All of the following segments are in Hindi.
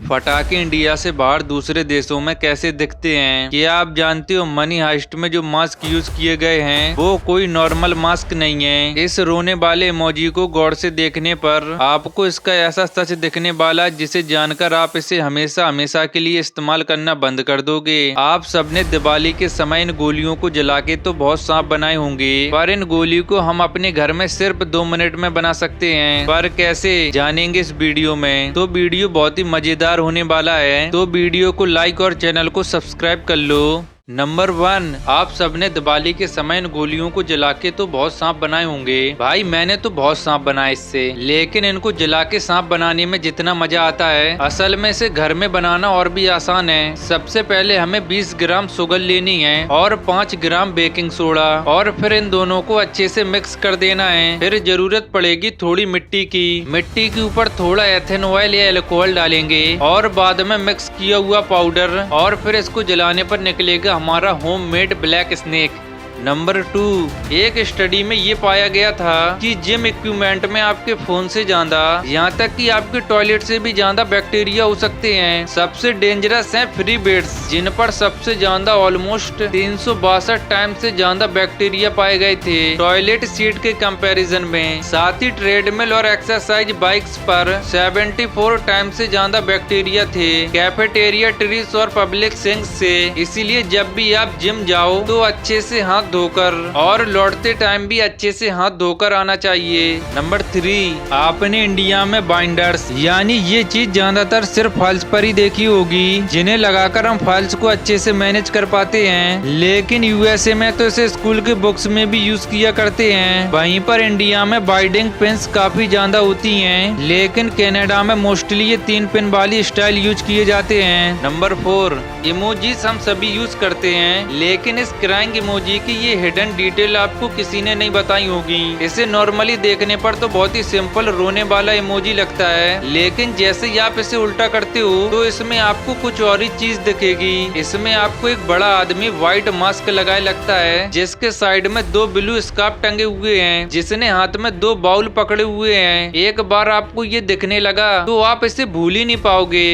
पटाखे इंडिया से बाहर दूसरे देशों में कैसे दिखते हैं? क्या आप जानते हो मनी हाइस्ट में जो मास्क यूज किए गए हैं वो कोई नॉर्मल मास्क नहीं है। इस रोने वाले इमोजी को गौर से देखने पर आपको इसका ऐसा सच दिखने वाला जिसे जानकर आप इसे हमेशा हमेशा के लिए इस्तेमाल करना बंद कर दोगे। आप सबने दिवाली के समय इन गोलियों को जला के तो बहुत सांप बनाए होंगे, पर इन गोली को हम अपने घर में सिर्फ 2 मिनट में बना सकते हैं। पर कैसे जानेंगे इस वीडियो में। तो वीडियो बहुत ही मजेदार होने वाला है, तो वीडियो को लाइक और चैनल को सब्सक्राइब कर लो। नंबर 1, आप सबने दिवाली के समय इन गोलियों को जला के तो बहुत सांप बनाए होंगे। भाई मैंने तो बहुत सांप बनाए इससे, लेकिन इनको जला के सांप बनाने में जितना मजा आता है असल में इसे घर में बनाना और भी आसान है। सबसे पहले हमें 20 ग्राम शुगर लेनी है और 5 ग्राम बेकिंग सोडा, और फिर इन दोनों को अच्छे से मिक्स कर देना है। फिर जरूरत पड़ेगी थोड़ी मिट्टी की। मिट्टी के ऊपर थोड़ा एथेन ऑयल या अल्कोहल डालेंगे और बाद में मिक्स किया हुआ पाउडर, और फिर इसको जलाने पर निकलेगा हमारा होममेड ब्लैक स्नेक। नंबर 2, एक स्टडी में ये पाया गया था कि जिम इक्विपमेंट में आपके फोन से ज्यादा, यहाँ तक कि आपके टॉयलेट से भी ज्यादा बैक्टीरिया हो सकते हैं। सबसे डेंजरस हैं फ्री बेड्स, जिन पर सबसे ज्यादा ऑलमोस्ट 362 टाइम से ज्यादा बैक्टीरिया पाए गए थे टॉयलेट सीट के कंपैरिजन में। साथ ही ट्रेडमिल और एक्सरसाइज बाइक्स पर 74 टाइम से ज्यादा बैक्टीरिया थे कैफेटेरिया ट्रीज और पब्लिक सिंक्स से। इसीलिए जब भी आप जिम जाओ तो अच्छे से हाथ धोकर और लौटते टाइम भी अच्छे से हाथ धोकर आना चाहिए। नंबर 3, आपने इंडिया में बाइंडर्स यानी ये चीज ज्यादातर सिर्फ फाइल्स पर ही देखी होगी, जिन्हें लगाकर हम फाइल्स को अच्छे से मैनेज कर पाते हैं। लेकिन यूएसए में तो इसे स्कूल के बुक्स में भी यूज किया करते हैं। वहीं पर इंडिया में बाइंडिंग पिन्स काफी ज्यादा होती हैं, लेकिन कनाडा में मोस्टली ये 3 पिन वाली स्टाइल यूज किए जाते हैं। नंबर 4, इमोजीज हम सभी यूज करते हैं, लेकिन इस क्राइंग इमोजी की ये हिडन डिटेल आपको किसी ने नहीं बताई होगी। इसे नॉर्मली देखने पर तो बहुत ही सिंपल रोने वाला इमोजी लगता है, लेकिन जैसे ही आप इसे उल्टा करते हो तो इसमें आपको कुछ और ही चीज दिखेगी। इसमें आपको एक बड़ा आदमी व्हाइट मास्क लगाए लगता है, जिसके साइड में 2 ब्लू स्कार्फ टंगे हुए हैं, जिसने हाथ में 2 बाउल पकड़े हुए हैं। एक बार आपको ये दिखने लगा तो आप इसे भूल ही नहीं पाओगे।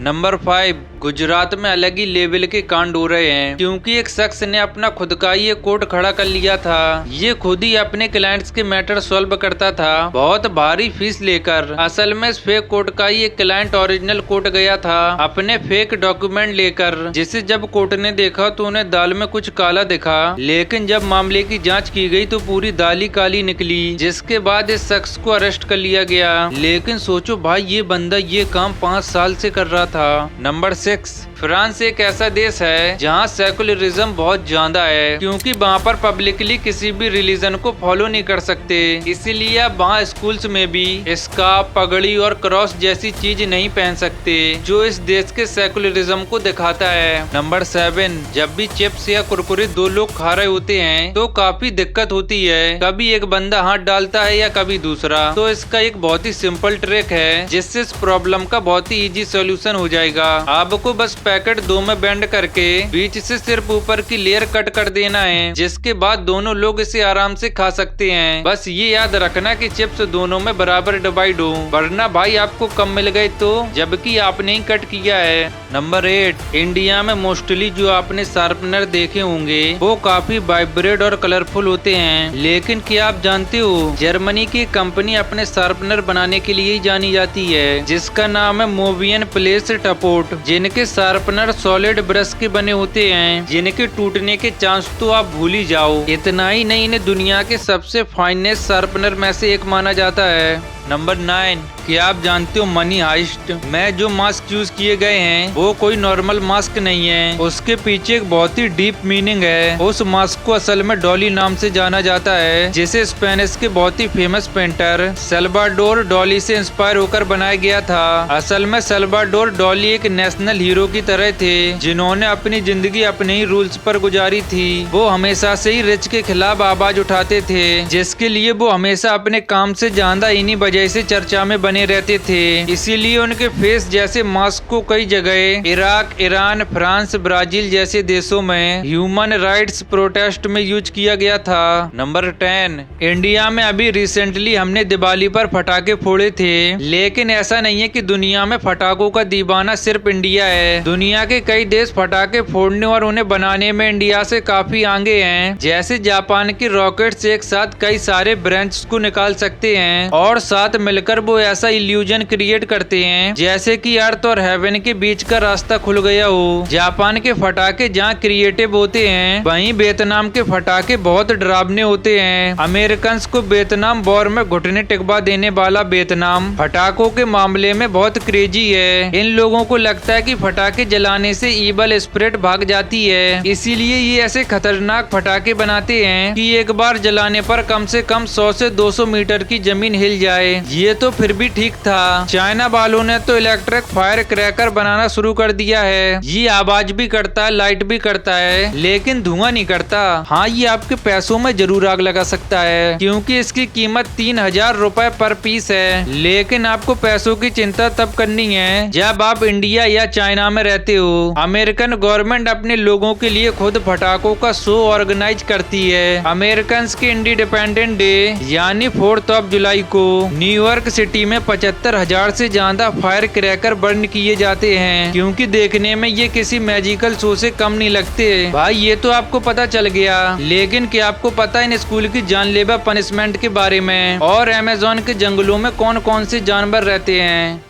नंबर 5, गुजरात में अलग ही लेवल के कांड हो रहे हैं, क्योंकि एक शख्स ने अपना खुद का ये कोर्ट खड़ा कर लिया था। ये खुद ही अपने क्लाइंट्स के मैटर सॉल्व करता था, बहुत भारी फीस लेकर। असल में इस फेक कोर्ट का ही एक क्लाइंट ओरिजिनल कोर्ट गया था अपने फेक डॉक्यूमेंट लेकर, जिसे जब कोर्ट ने देखा तो उन्हें दाल में कुछ काला दिखा। लेकिन जब मामले की जाँच की गई तो पूरी दाल ही काली निकली, जिसके बाद इस शख्स को अरेस्ट कर लिया गया। लेकिन सोचो भाई, ये बंदा ये काम 5 साल से कर रहा था। नंबर 6, फ्रांस एक ऐसा देश है जहाँ सेकुलरिज्म बहुत ज्यादा है, क्योंकि वहाँ पर पब्लिकली किसी भी रिलीजन को फॉलो नहीं कर सकते। इसीलिए आप वहाँ स्कूल्स में भी स्कार्फ, पगड़ी और क्रॉस जैसी चीज नहीं पहन सकते, जो इस देश के सेकुलरिज्म को दिखाता है। नंबर 7, जब भी चिप्स या कुरकुरे 2 लोग खा रहे होते हैं तो काफी दिक्कत होती है। कभी एक बंदा हाथ डालता है या कभी दूसरा। तो इसका एक बहुत ही सिंपल ट्रिक है, जिससे इस प्रॉब्लम का बहुत ही इजी सोल्यूशन हो जाएगा। आपको बस पैकेट 2 में बेंड करके बीच से सिर्फ ऊपर की लेयर कट कर देना है, जिसके बाद दोनों लोग इसे आराम से खा सकते हैं। बस ये याद रखना कि चिप्स दोनों में बराबर डिवाइड हो, वरना भाई आपको कम मिल गए तो, जबकि आपने ही कट किया है। नंबर 8, इंडिया में मोस्टली जो आपने शार्पनर देखे होंगे वो काफी वाइब्रेट और कलरफुल होते हैं। लेकिन क्या आप जानते हो जर्मनी की कंपनी अपने शार्पनर बनाने के लिए ही जानी जाती है, जिसका नाम है मोवियन प्लेस टपोट, जिनके शार्पनर सॉलिड ब्रश के बने होते हैं, जिनके टूटने के चांस तो आप भूल ही जाओ। इतना ही नहीं, इन्हें दुनिया के सबसे फाइनेस्ट शार्पनर में से एक माना जाता है। नंबर 9, क्या आप जानते हो मनी हाइस्ट में जो मास्क यूज किए गए हैं वो कोई नॉर्मल मास्क नहीं है, उसके पीछे एक बहुत ही डीप मीनिंग है। उस मास्क को असल में डॉली नाम से जाना जाता है, जिसे स्पेनिश के बहुत ही फेमस पेंटर सल्वाडोर डॉली से इंस्पायर होकर बनाया गया था। असल में सल्वाडोर डॉली एक नेशनल हीरो की तरह थे, जिन्होंने अपनी जिंदगी अपने ही रूल्स पर गुजारी थी। वो हमेशा से ही रिच के खिलाफ आवाज उठाते थे, जिसके लिए वो हमेशा अपने काम से ज्यादा इन्हीं वजह से चर्चा में बने रहते थे। इसीलिए उनके फेस जैसे मास्क को कई जगह इराक, ईरान, फ्रांस, ब्राजील जैसे देशों में ह्यूमन राइट्स प्रोटेस्ट में यूज किया गया था। नंबर 10, इंडिया में अभी रिसेंटली हमने दिवाली पर पटाखे फोड़े थे, लेकिन ऐसा नहीं है कि दुनिया में पटाखों का दीवाना सिर्फ इंडिया है। दुनिया के कई देश पटाखे फोड़ने और उन्हें बनाने में इंडिया से काफी आगे हैं। जैसे जापान की रॉकेट्स एक साथ कई सारे ब्रांच को निकाल सकते हैं और साथ मिलकर वो ऐसा इल्यूजन क्रिएट करते हैं जैसे कि अर्थ और हेवन के बीच का रास्ता खुल गया हो। जापान के पटाखे जहाँ क्रिएटिव होते हैं, वहीं वियतनाम के पटाखे बहुत डरावने होते हैं। अमेरिकन को वियतनाम वॉर में घुटने टिकवा देने वाला वियतनाम पटाखों के मामले में बहुत क्रेजी है। इन लोगों को लगता है कि पटाखे जलाने से ईवल स्पिरिट भाग जाती है, इसीलिए ये ऐसे खतरनाक पटाखे बनाते हैं कि एक बार जलाने पर कम से कम 100 से 200 मीटर की जमीन हिल जाए। ये तो फिर भी ठीक था। चाइना वालों ने तो इलेक्ट्रिक फायर क्रैकर बनाना शुरू कर दिया है। ये आवाज भी करता है, लाइट भी करता है, लेकिन धुआं नहीं करता। हाँ, ये आपके पैसों में जरूर आग लगा सकता है, क्योंकि इसकी कीमत 3000 रुपए पर पीस है। लेकिन आपको पैसों की चिंता तब करनी है जब आप इंडिया या चाइना में रहते हो। अमेरिकन गवर्नमेंट अपने लोगों के लिए खुद पटाखों का शो ऑर्गेनाइज करती है। अमेरिकन के इंडिपेंडेंट डे यानी 4 जुलाई को न्यूयॉर्क सिटी में 75,000 से ज्यादा फायर क्रैकर बर्न किए जाते हैं, क्योंकि देखने में ये किसी मैजिकल शो से कम नहीं लगते। भाई ये तो आपको पता चल गया, लेकिन क्या आपको पता है इन स्कूल की जानलेवा पनिशमेंट के बारे में और अमेज़न के जंगलों में कौन कौन से जानवर रहते हैं?